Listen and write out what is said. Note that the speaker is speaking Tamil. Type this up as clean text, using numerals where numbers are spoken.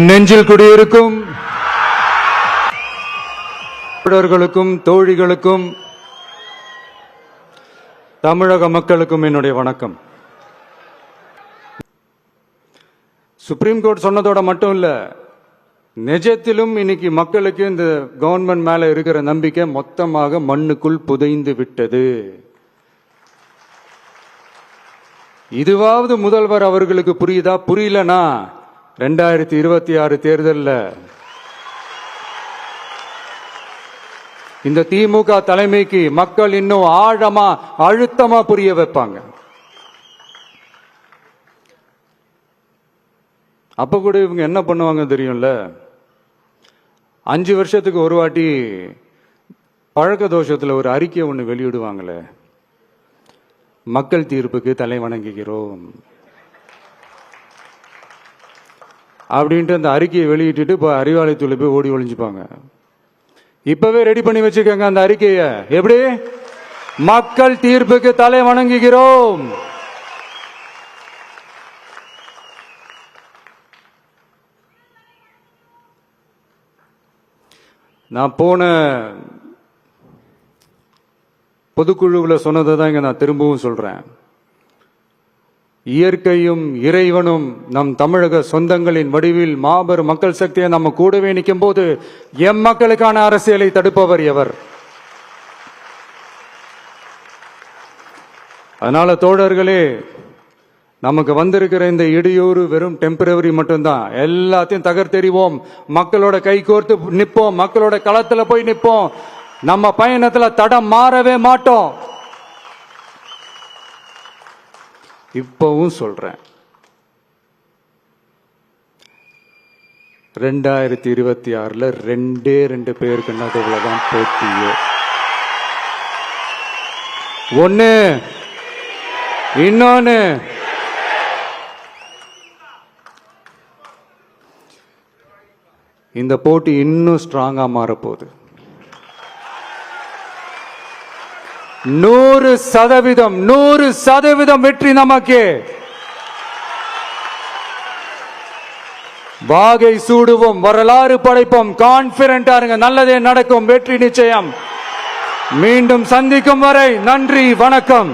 நெஞ்சில் குடியிருக்கும் தோழர்களுக்கும் தோழிகளுக்கும் தமிழக மக்களுக்கும் என்னுடைய வணக்கம். சுப்ரீம் கோர்ட் சொன்னதோட மட்டும் இல்ல, நிஜத்திலும் இன்னைக்கு மக்களுக்கு இந்த கவர்மெண்ட் மேல இருக்கிற நம்பிக்கை மொத்தமாக மண்ணுக்குள் புதைந்து விட்டது. இதுவாவது முதல்வர் அவர்களுக்கு புரியுதா? புரியலனா 2026 தேர்தலில் இந்த திமுக தலைமைக்கு மக்கள் இன்னும் ஆழமா அழுத்தமா புரிய வைப்பாங்க. அப்ப கூட இவங்க என்ன பண்ணுவாங்க தெரியும்ல, 5 வருஷத்துக்கு ஒரு வாட்டி பழக்க தோஷத்துல ஒரு அறிக்கை ஒண்ணு வெளியிடுவாங்களே, மக்கள் தீர்ப்புக்கு தலை வணங்குகிறோம் அப்படின்ட்டு அந்த அறிக்கையை வெளியிட்டு இப்போ அறிவாலயத்துல போய் ஓடி ஒளிஞ்சுப்பாங்க. இப்பவே ரெடி பண்ணி வச்சுக்கோங்க அந்த அறிக்கையை. எப்படி? மக்கள் தீர்ப்புக்கு தலை வணங்குகிறோம். நான் போன பொதுக்குழுவில் சொன்னதை தான் இங்க நான் திரும்பவும் சொல்றேன். இயற்கையும் இறைவனும் நம் தமிழக சொந்தங்களின் வடிவில் மாபெரும் மக்கள் சக்தியை நம்ம கூடவே நிற்கும் போது எம் மக்களுக்கான அரசியலை தடுப்பவர் எவர்? அதனால தோழர்களே, நமக்கு வந்திருக்கிற இந்த இடையூறு வெறும் டெம்பரவரி மட்டும்தான். எல்லாத்தையும் தகர்த்தெறிவோம், மக்களோட கை கோர்த்து நிற்போம், மக்களோட களத்துல போய் நிற்போம். நம்ம பயணத்துல தடம் மாறவே மாட்டோம். இப்பவும் சொல்றேன், 2026 2 பேருக்கு நடுவுலதான் போட்டியே. ஒண்ணு, இன்னொன்னு இந்த போட்டி இன்னும் ஸ்ட்ராங்கா மாறப்போகுது. 100% வெற்றி நமக்கு. வாகை சூடுவோம், வரலாறு படைப்போம். கான்பிடண்டா இருங்க, நல்லதே நடக்கும், வெற்றி நிச்சயம். மீண்டும் சந்திக்கும் வரை நன்றி, வணக்கம்.